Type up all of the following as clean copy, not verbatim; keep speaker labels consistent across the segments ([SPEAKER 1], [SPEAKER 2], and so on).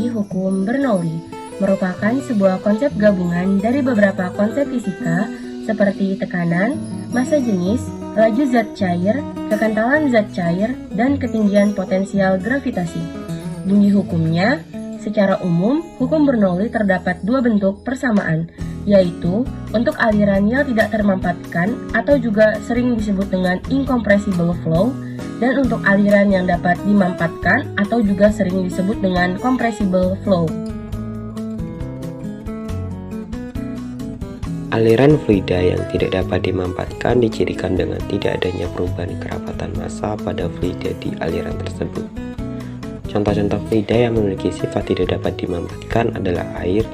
[SPEAKER 1] bunyi hukum Bernoulli merupakan sebuah konsep gabungan dari beberapa konsep fisika seperti tekanan, massa jenis, laju zat cair, kekentalan zat cair, dan ketinggian potensial gravitasi. Bunyi hukumnya, secara umum, hukum Bernoulli terdapat dua bentuk persamaan, yaitu untuk aliran yang tidak termampatkan atau juga sering disebut dengan incompressible flow, dan untuk aliran yang dapat dimampatkan atau juga sering disebut dengan compressible flow.
[SPEAKER 2] Aliran fluida yang tidak dapat dimampatkan dicirikan dengan tidak adanya perubahan kerapatan massa pada fluida di aliran tersebut. Contoh-contoh fluida yang memiliki sifat tidak dapat dimampatkan adalah air,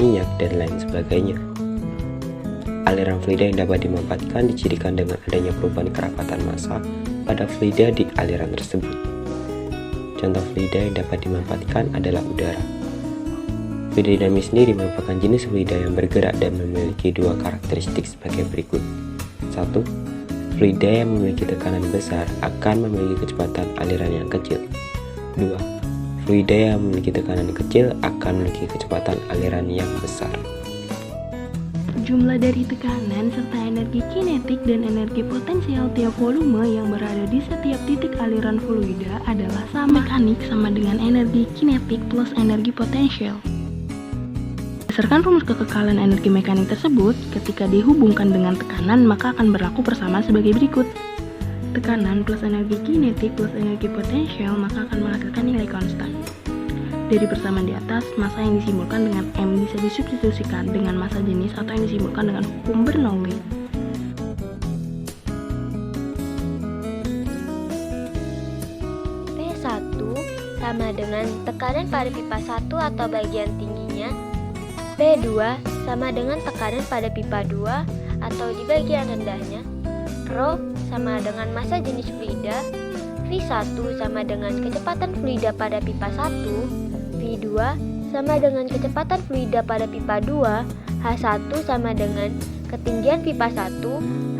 [SPEAKER 2] minyak, dan lain sebagainya. Aliran fluida yang dapat dimampatkan dicirikan dengan adanya perubahan kerapatan massa pada fluida di aliran tersebut. Contoh fluida yang dapat dimampatkan adalah udara. Fluida dinamis sendiri merupakan jenis fluida yang bergerak dan memiliki dua karakteristik sebagai berikut. 1. Fluida yang memiliki tekanan besar akan memiliki kecepatan aliran yang kecil. 2. Fluida yang memiliki tekanan kecil akan memiliki kecepatan aliran yang besar.
[SPEAKER 3] Jumlah dari tekanan serta energi kinetik dan energi potensial tiap volume yang berada di setiap titik aliran fluida adalah sama. Mekanik sama dengan energi kinetik plus energi potensial. Berdasarkan rumus kekekalan energi mekanik tersebut, ketika dihubungkan dengan tekanan maka akan berlaku bersama sebagai berikut. Tekanan plus energi kinetik plus energi potensial maka akan menghasilkan nilai konstan. Dari persamaan di atas, massa yang disimbolkan dengan M bisa disubstitusikan dengan massa jenis atau yang disimbolkan dengan hukum Bernoulli.
[SPEAKER 4] P1 sama dengan tekanan pada pipa 1 atau bagian tingginya. P2 sama dengan tekanan pada pipa 2 atau di bagian rendahnya. Rho sama dengan massa jenis fluida. V1 sama dengan kecepatan fluida pada pipa 1. V2 sama dengan kecepatan fluida pada pipa 2. H1 sama dengan ketinggian pipa 1.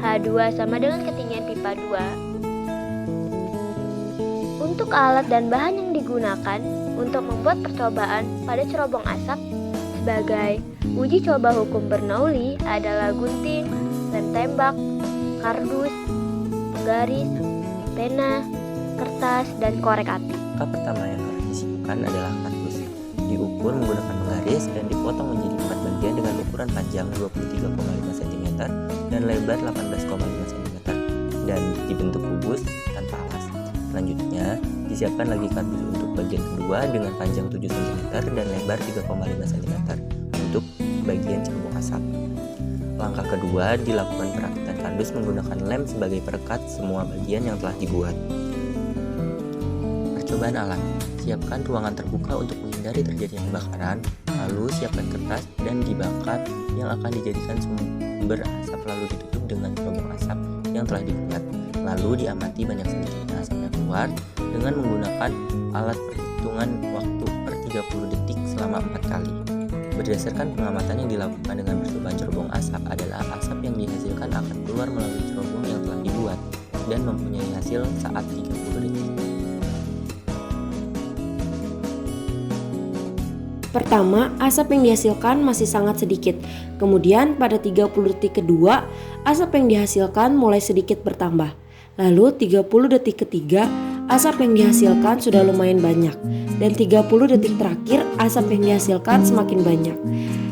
[SPEAKER 4] H2 sama dengan ketinggian pipa 2. Untuk alat dan bahan yang digunakan untuk membuat percobaan pada cerobong asap sebagai uji coba hukum Bernoulli adalah gunting, lem tembak, kardus, penggaris, pena, kertas, dan korek api.
[SPEAKER 5] Langkah pertama yang harus disiapkan adalah kardus. Diukur menggunakan penggaris dan dipotong menjadi 4 bagian dengan ukuran panjang 23,5 cm dan lebar 18,5 cm dan dibentuk kubus tanpa alas. Selanjutnya, disiapkan lagi kardus untuk bagian kedua dengan panjang 7 cm dan lebar 3,5 cm untuk bagian cerobong asap. Langkah kedua, dilakukan perakitan kardus menggunakan lem sebagai perekat semua bagian yang telah dibuat. Percobaan alat. Siapkan ruangan terbuka untuk menghindari terjadinya kebakaran, lalu siapkan kertas dan dibakar yang akan dijadikan sumber asap lalu ditutup dengan cerobong asap yang telah dibuat. Lalu diamati banyak sedikitnya asap yang keluar dengan menggunakan alat perhitungan waktu per 30 detik selama 4 kali. Berdasarkan pengamatan yang dilakukan dengan percobaan cerobong asap adalah asap yang dihasilkan akan keluar melalui cerobong yang telah dibuat dan mempunyai hasil saat 30 detik.
[SPEAKER 6] Pertama, asap yang dihasilkan masih sangat sedikit. Kemudian pada 30 detik kedua, asap yang dihasilkan mulai sedikit bertambah. Lalu 30 detik ketiga, asap yang dihasilkan sudah lumayan banyak. Dan 30 detik terakhir, asap yang dihasilkan semakin banyak.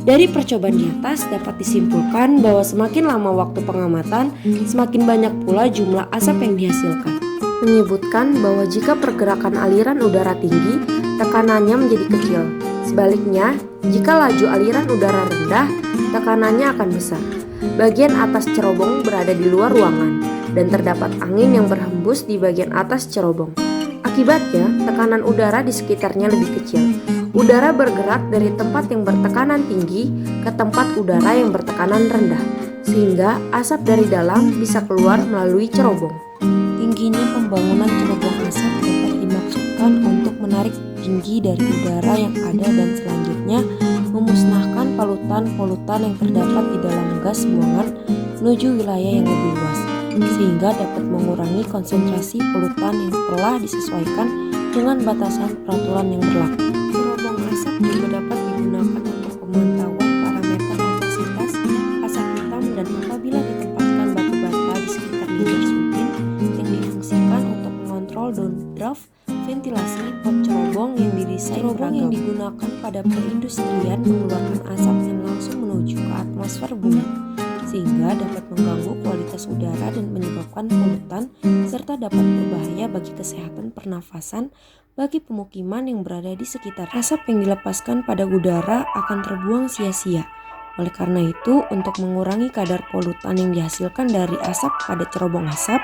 [SPEAKER 6] Dari percobaan di atas dapat disimpulkan bahwa semakin lama waktu pengamatan, semakin banyak pula jumlah asap yang dihasilkan. Menyebutkan bahwa jika pergerakan aliran udara tinggi, tekanannya menjadi kecil. Sebaliknya, jika laju aliran udara rendah, tekanannya akan besar. Bagian atas cerobong berada di luar ruangan dan terdapat angin yang berhembus di bagian atas cerobong. Akibatnya, tekanan udara di sekitarnya lebih kecil. Udara bergerak dari tempat yang bertekanan tinggi ke tempat udara yang bertekanan rendah, sehingga asap dari dalam bisa keluar melalui cerobong. Tingginya pembangunan cerobong asap dapat dimaksudkan untuk menarik tinggi dari udara yang ada dan selanjutnya memusnahkan polutan-polutan yang terdapat di dalam gas buangan menuju wilayah yang lebih luas, sehingga dapat mengurangi konsentrasi polutan yang telah disesuaikan dengan batasan peraturan yang berlaku. Cerobong asap yang digunakan pada perindustrian mengeluarkan asap yang langsung menuju ke atmosfer bumi, sehingga dapat mengganggu kualitas udara dan menyebabkan polutan, serta dapat berbahaya bagi kesehatan pernafasan bagi pemukiman yang berada di sekitar. Asap yang dilepaskan pada udara akan terbuang sia-sia. Oleh karena itu, untuk mengurangi kadar polutan yang dihasilkan dari asap pada cerobong asap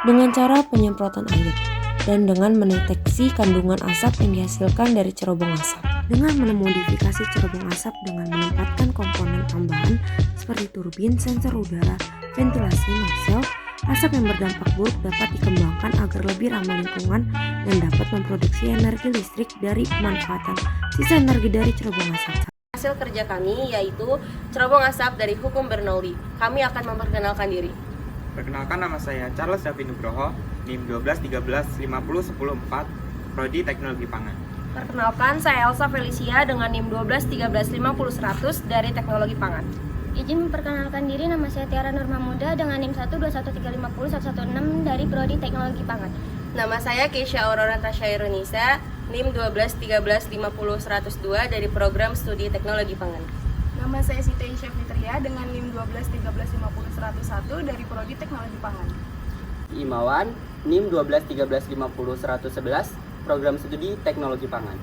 [SPEAKER 6] dengan cara penyemprotan air dan dengan mendeteksi kandungan asap yang dihasilkan dari cerobong asap. Dengan memodifikasi cerobong asap dengan menempatkan komponen tambahan seperti turbin, sensor udara, ventilasi, nozzle, asap yang berdampak buruk dapat dikembangkan agar lebih ramah lingkungan dan dapat memproduksi energi listrik dari pemanfaatan sisa energi dari cerobong asap.
[SPEAKER 1] Hasil kerja kami yaitu cerobong asap dari Hukum Bernoulli. Kami akan memperkenalkan diri.
[SPEAKER 7] Perkenalkan, nama saya Charles Davi Nugroho, NIM 1213501004, Prodi Teknologi Pangan.
[SPEAKER 1] Perkenalkan, saya Elsa Felicia dengan NIM 1213501100 dari Teknologi Pangan.
[SPEAKER 4] Izin memperkenalkan diri, nama saya Tiara Nurma Muda dengan NIM 121350116 dari Prodi Teknologi Pangan.
[SPEAKER 1] Nama saya Keisha Aurora Tasyairunisa, NIM 1213501102 dari Program Studi Teknologi Pangan.
[SPEAKER 8] Nama saya Siti Aisyah Fitria dengan NIM 1213501101 dari Prodi Teknologi Pangan.
[SPEAKER 9] Imawan, NIM 1213501111, Program Studi Teknologi Pangan.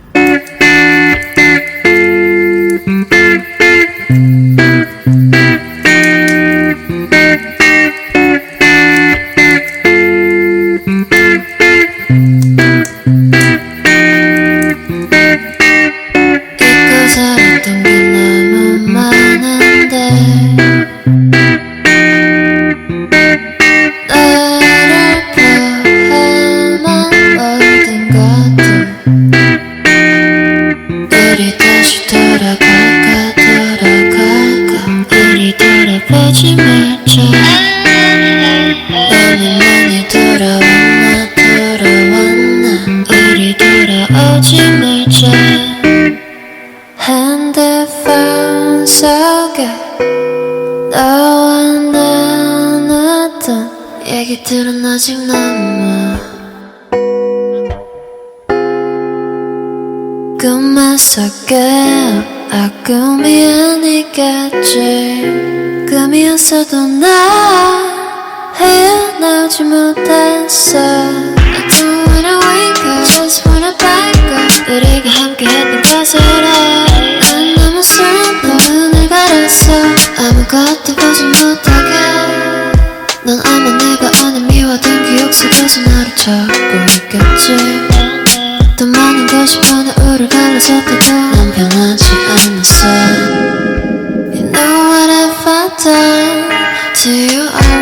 [SPEAKER 10] 핸드폰 속에 너와 나눴던 얘기들은 아직 남아. 꿈만 속에 꿈이 아니겠지. 꿈이었어도 나 헤어나오지 못했어. I don't wanna wake up, just wanna back up. 우리가 함께했던 것을 난 너무 슬퍼. 눈을 가렸어, 아무것도 보지 못하게. 넌 아마 내가 오늘 미워둔 기억 속에서 나를 찾고 있겠지. 더 많은 것이 오늘 우릴 갈라섰다고 난 변하지 않았어. You know what I've done to you all.